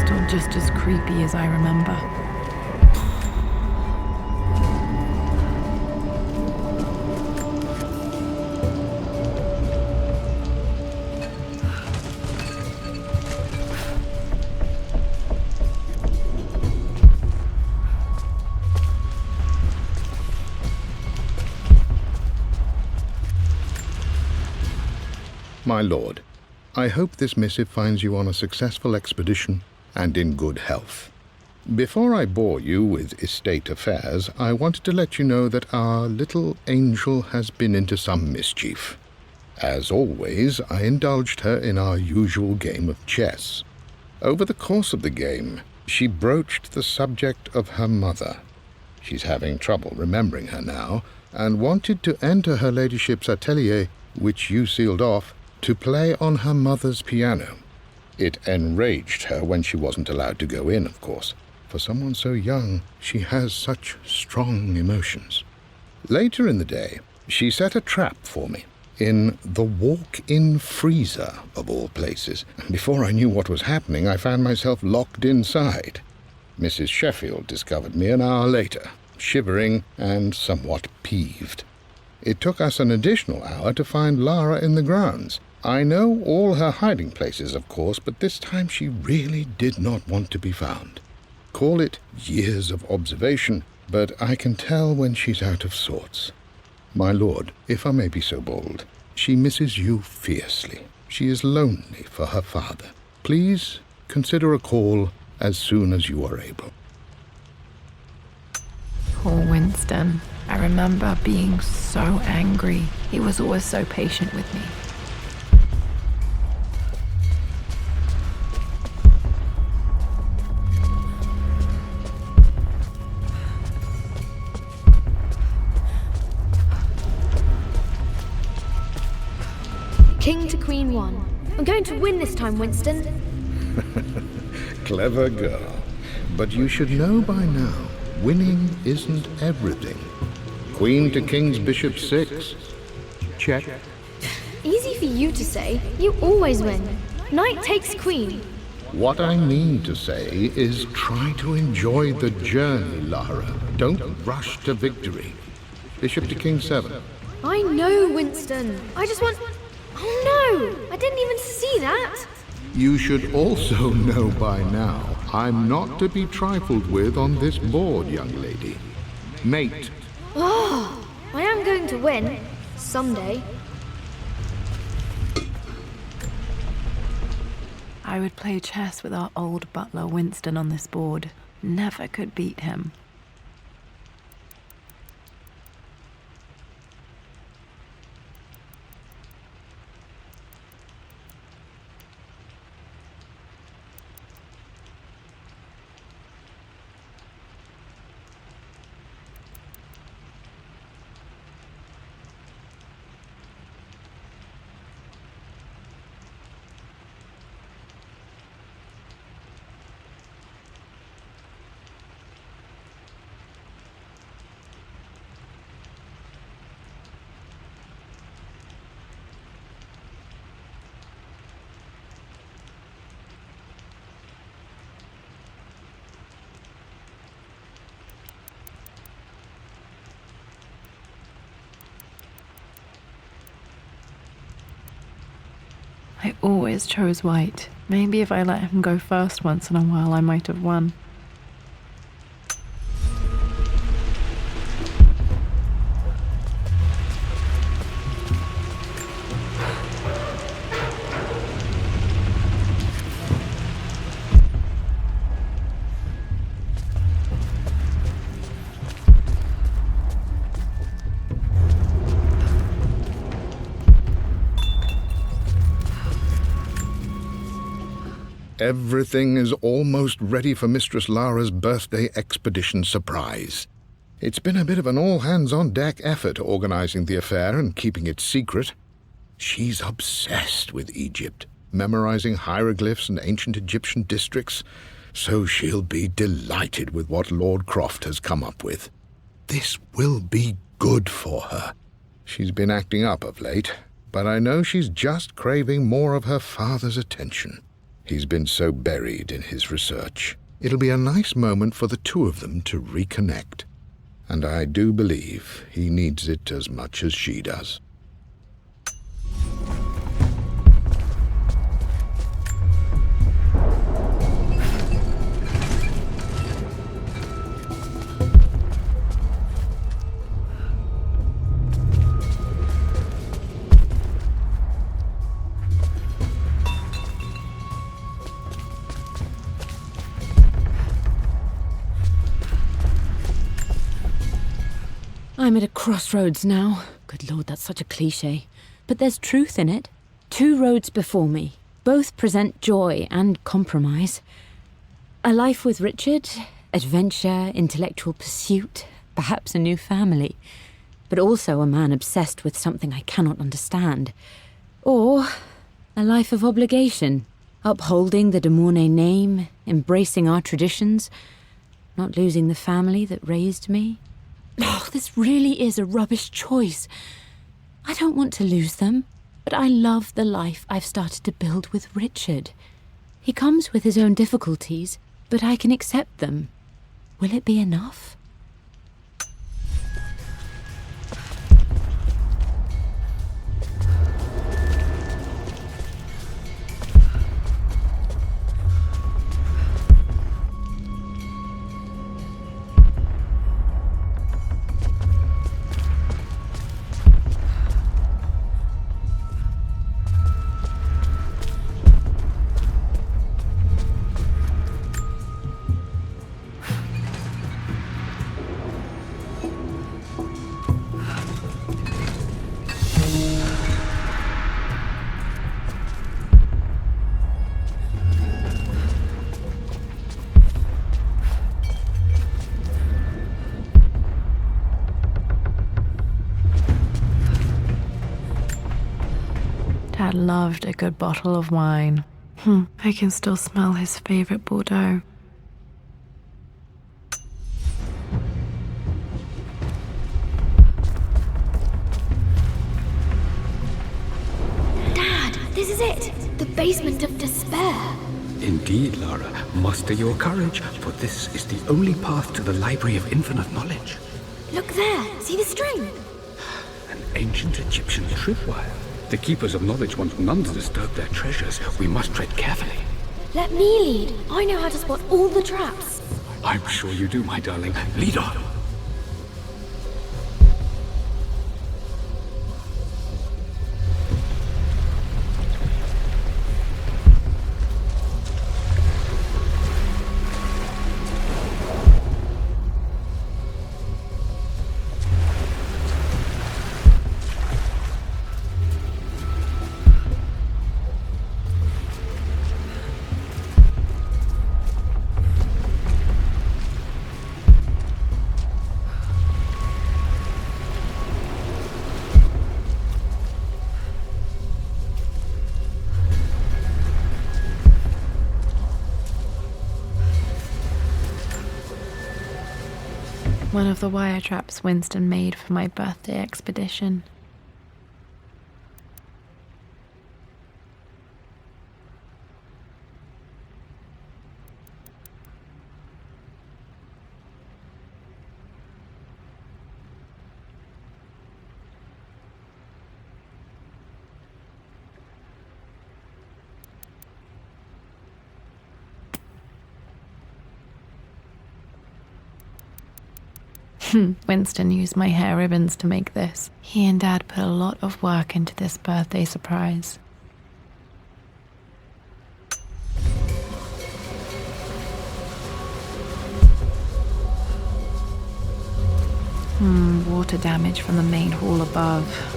Still just as creepy as I remember. My lord, I hope this missive finds you on a successful expedition and in good health. Before I bore you with estate affairs, I wanted to let you know that our little angel has been into some mischief. As always, I indulged her in our usual game of chess. Over the course of the game, she broached the subject of her mother. She's having trouble remembering her now, and wanted to enter her ladyship's atelier, which you sealed off, to play on her mother's piano. It enraged her when she wasn't allowed to go in, of course. For someone so young, she has such strong emotions. Later in the day, she set a trap for me in the walk-in freezer, of all places. And before I knew what was happening, I found myself locked inside. Mrs. Sheffield discovered me an hour later, shivering and somewhat peeved. It took us an additional hour to find Lara in the grounds. I know all her hiding places, of course, but this time she really did not want to be found. Call it years of observation, but I can tell when she's out of sorts. My lord, if I may be so bold, she misses you fiercely. She is lonely for her father. Please consider a call as soon as you are able. Poor Winston. I remember being so angry. He was always so patient with me. King to Queen 1. I'm going to win this time, Winston. Clever girl. But you should know by now, winning isn't everything. Queen to King's Bishop 6. Check. Easy for you to say. You always win. Knight takes Queen. What I mean to say is try to enjoy the journey, Lara. Don't rush to victory. Bishop to King 7. I know, Winston. I just want... Oh no! I didn't even see that! You should also know by now, I'm not to be trifled with on this board, young lady. Mate. Oh, I am going to win. Someday. I would play chess with our old butler Winston on this board. Never could beat him. I always chose white. Maybe if I let him go first once in a while, I might have won. Everything is almost ready for Mistress Lara's birthday expedition surprise. It's been a bit of an all-hands-on-deck effort organizing the affair and keeping it secret. She's obsessed with Egypt, memorizing hieroglyphs and ancient Egyptian districts, so she'll be delighted with what Lord Croft has come up with. This will be good for her. She's been acting up of late, but I know she's just craving more of her father's attention. He's been so buried in his research. It'll be a nice moment for the two of them to reconnect. And I do believe he needs it as much as she does. I'm at a crossroads now. Good Lord, that's such a cliche. But there's truth in it. 2 roads before me. Both present joy and compromise. A life with Richard, adventure, intellectual pursuit, perhaps a new family. But also a man obsessed with something I cannot understand. Or a life of obligation, upholding the de Mornay name, embracing our traditions, not losing the family that raised me. Oh, this really is a rubbish choice. I don't want to lose them, but I love the life I've started to build with Richard. He comes with his own difficulties, but I can accept them. Will it be enough? Dad loved a good bottle of wine. I can still smell his favorite Bordeaux. Dad, this is it! The basement of despair! Indeed, Lara. Muster your courage, for this is the only path to the Library of Infinite Knowledge. Look there! See the string? An ancient Egyptian tripwire. The Keepers of Knowledge want none to disturb their treasures. We must tread carefully. Let me lead. I know how to spot all the traps. I'm sure you do, my darling. Lead on. One of the wire traps Winston made for my birthday expedition. Winston used my hair ribbons to make this. He and Dad put a lot of work into this birthday surprise. Water damage from the main hall above.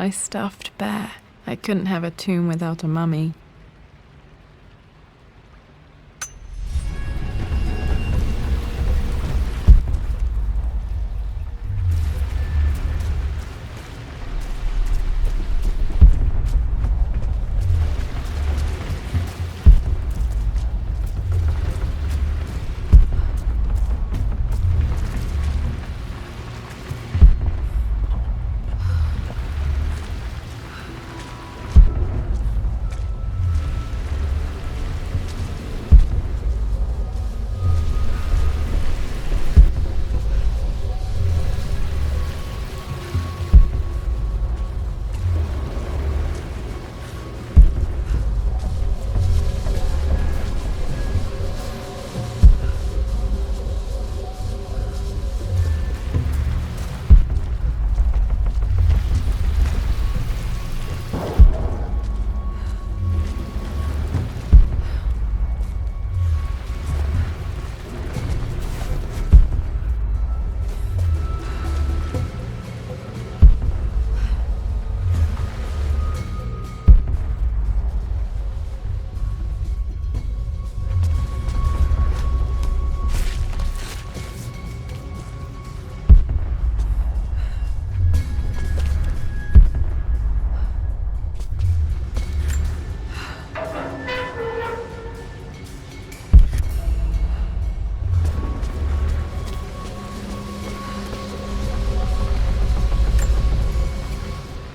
my stuffed bear. I couldn't have a tomb without a mummy.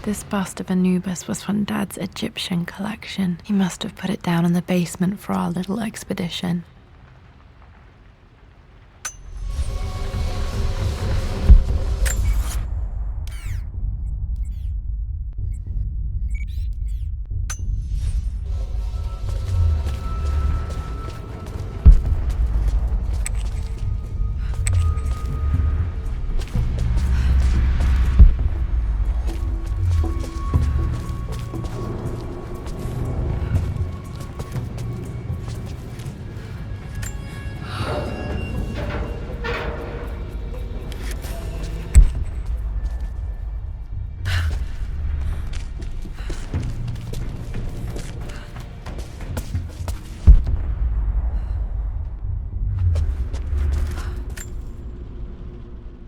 This bust of Anubis was from Dad's Egyptian collection. He must have put it down in the basement for our little expedition.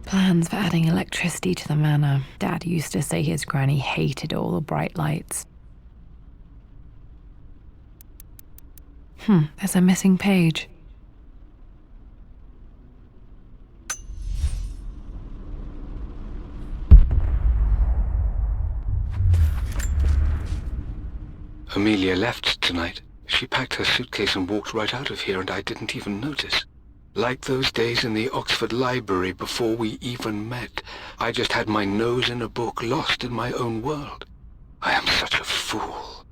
Plans for adding electricity to the manor. Dad used to say his granny hated all the bright lights. There's a missing page. Amelia left tonight. She packed her suitcase and walked right out of here, and I didn't even notice. Like those days in the Oxford Library before we even met. I just had my nose in a book, lost in my own world. I am such a fool.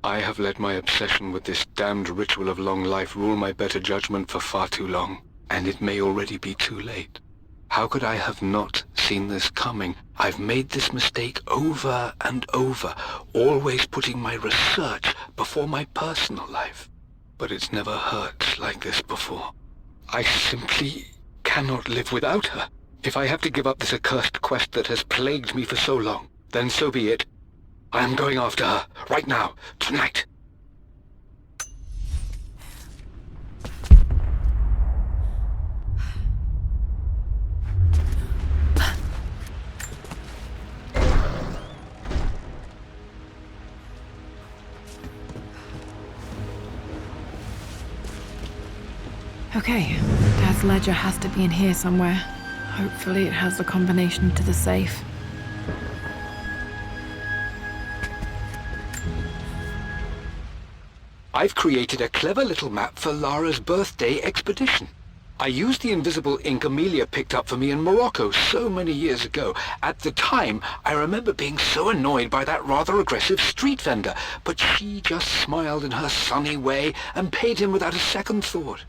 I have let my obsession with this damned ritual of long life rule my better judgment for far too long, and it may already be too late. How could I have not seen this coming? I've made this mistake over and over, always putting my research before my personal life. But it's never hurt like this before. I simply cannot live without her. If I have to give up this accursed quest that has plagued me for so long, then so be it. I am going after her, right now, tonight. Okay, Dad's ledger has to be in here somewhere. Hopefully it has the combination to the safe. I've created a clever little map for Lara's birthday expedition. I used the invisible ink Amelia picked up for me in Morocco so many years ago. At the time, I remember being so annoyed by that rather aggressive street vendor, but she just smiled in her sunny way and paid him without a second thought.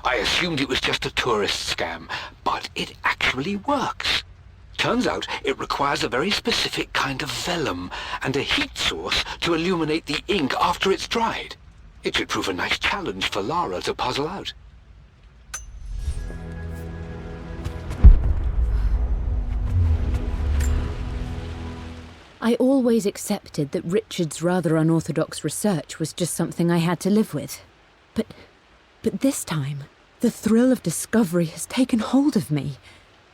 I assumed it was just a tourist scam, but it actually works. Turns out it requires a very specific kind of vellum and a heat source to illuminate the ink after it's dried. It should prove a nice challenge for Lara to puzzle out. I always accepted that Richard's rather unorthodox research was just something I had to live with. But this time, the thrill of discovery has taken hold of me.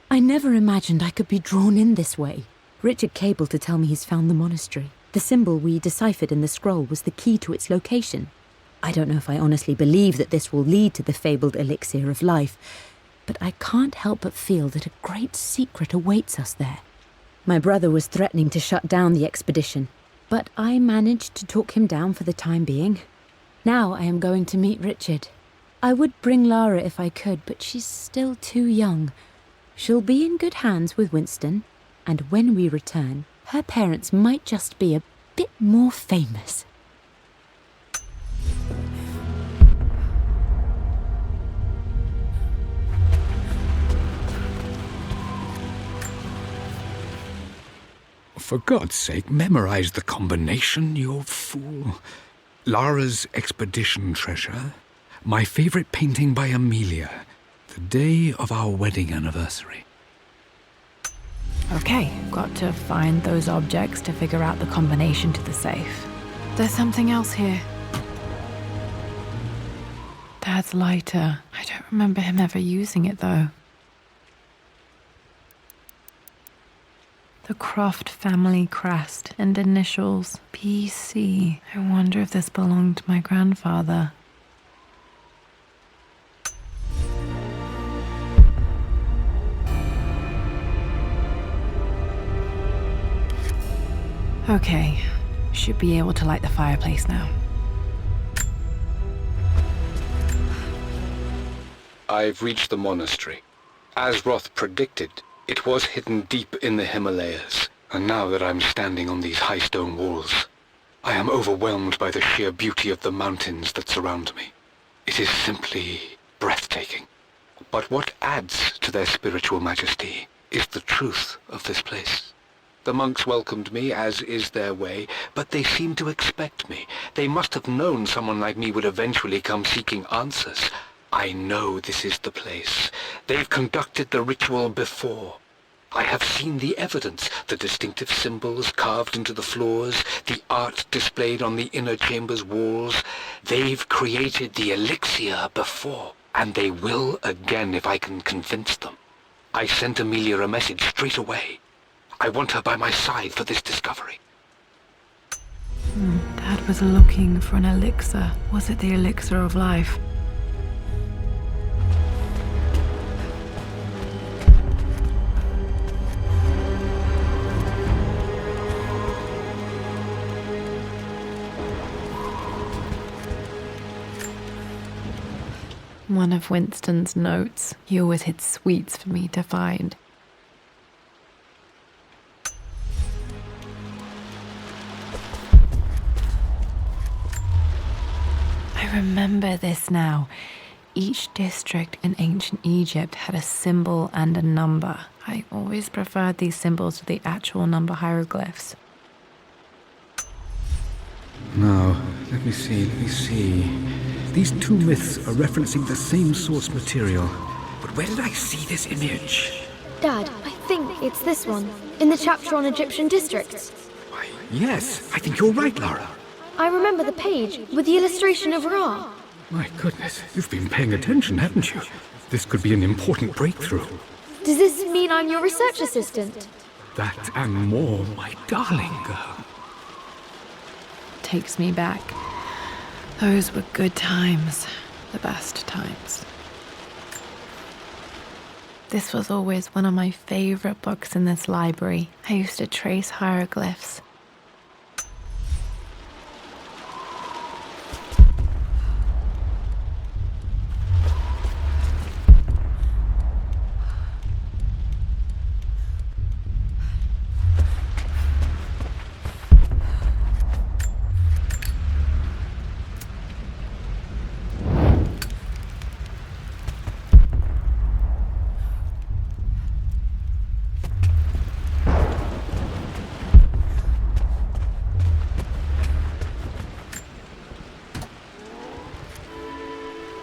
I never imagined I could be drawn in this way. Richard cabled to tell me he's found the monastery. The symbol we deciphered in the scroll was the key to its location. I don't know if I honestly believe that this will lead to the fabled elixir of life, but I can't help but feel that a great secret awaits us there. My brother was threatening to shut down the expedition, but I managed to talk him down for the time being. Now I am going to meet Richard. I would bring Lara if I could, but she's still too young. She'll be in good hands with Winston, and when we return, her parents might just be a bit more famous. For God's sake, memorize the combination, you fool. Lara's expedition treasure, my favorite painting by Amelia, the day of our wedding anniversary. Okay, got to find those objects to figure out the combination to the safe. There's something else here. Dad's lighter. I don't remember him ever using it, though. The Croft family crest and initials PC. I wonder if this belonged to my grandfather. Okay, should be able to light the fireplace now. I've reached the monastery. As Roth predicted, it was hidden deep in the Himalayas, and now that I'm standing on these high stone walls, I am overwhelmed by the sheer beauty of the mountains that surround me. It is simply breathtaking. But what adds to their spiritual majesty is the truth of this place. The monks welcomed me, as is their way, but they seemed to expect me. They must have known someone like me would eventually come seeking answers. I know this is the place. They've conducted the ritual before. I have seen the evidence, the distinctive symbols carved into the floors, the art displayed on the inner chamber's walls. They've created the elixir before, and they will again if I can convince them. I sent Amelia a message straight away. I want her by my side for this discovery. Dad was looking for an elixir. Was it the elixir of life? One of Winston's notes. He always hid sweets for me to find. I remember this now. Each district in ancient Egypt had a symbol and a number. I always preferred these symbols to the actual number hieroglyphs. Now, let me see. These two myths are referencing the same source material. But where did I see this image? Dad, I think it's this one, in the chapter on Egyptian districts. Why, yes, I think you're right, Lara. I remember the page with the illustration of Ra. My goodness, you've been paying attention, haven't you? This could be an important breakthrough. Does this mean I'm your research assistant? That and more, my darling girl. Takes me back. Those were good times. The best times. This was always one of my favorite books in this library. I used to trace hieroglyphs.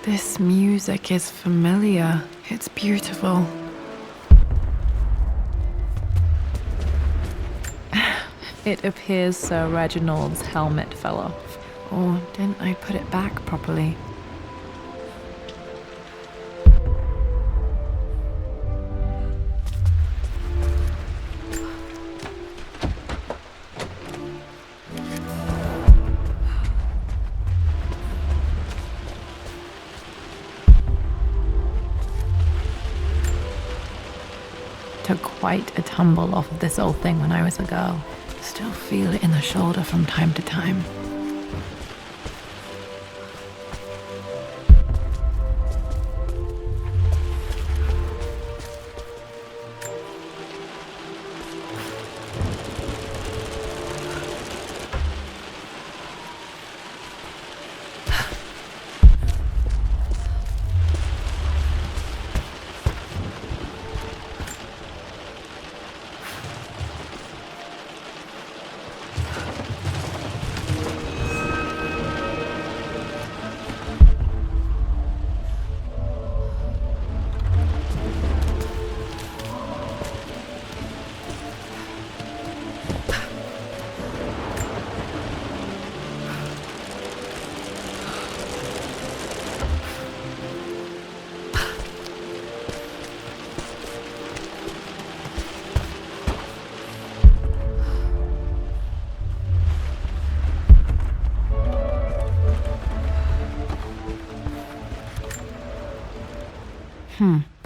This music is familiar. It's beautiful. It appears Sir Reginald's helmet fell off. Or didn't I put it back properly? Took quite a tumble off of this old thing when I was a girl. Still feel it in the shoulder from time to time.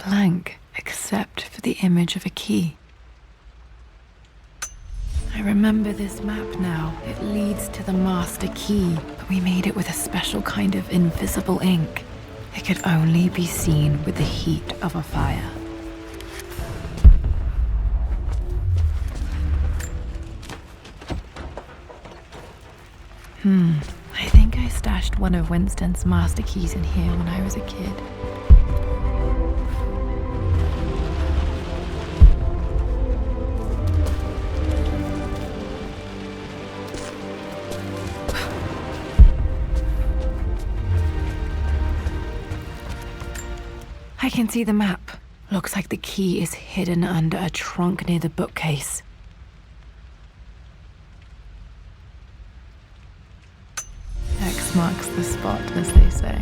Blank, except for the image of a key. I remember this map now. It leads to the master key, but we made it with a special kind of invisible ink. It could only be seen with the heat of a fire. I think I stashed one of Winston's master keys in here when I was a kid. I can see the map. Looks like the key is hidden under a trunk near the bookcase. X marks the spot, as they say.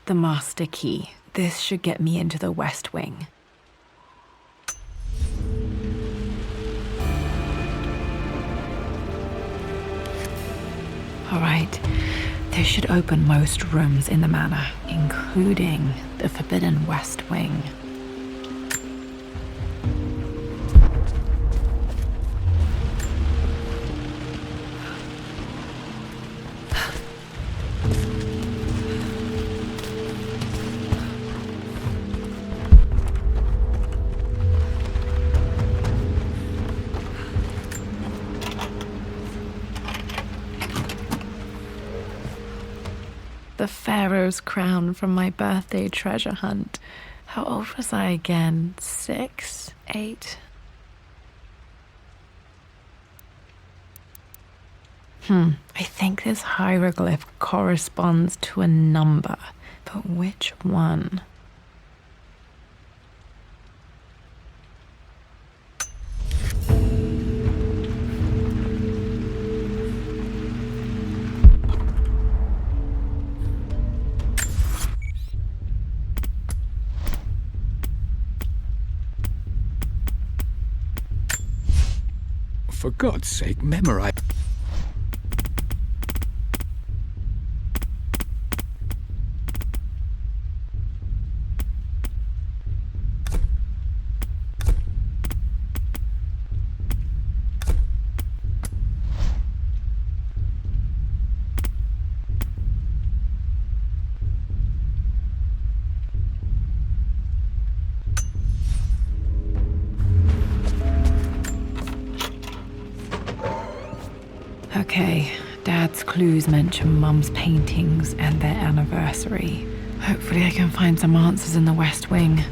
The master key. This should get me into the West Wing. All right, this should open most rooms in the manor, including the forbidden West Wing. The Pharaoh's crown from my birthday treasure hunt. How old was I again? 6? 8? I think this hieroglyph corresponds to a number, but which one? For God's sake, memorize. Okay, Dad's clues mention Mum's paintings and their anniversary. Hopefully I can find some answers in the West Wing.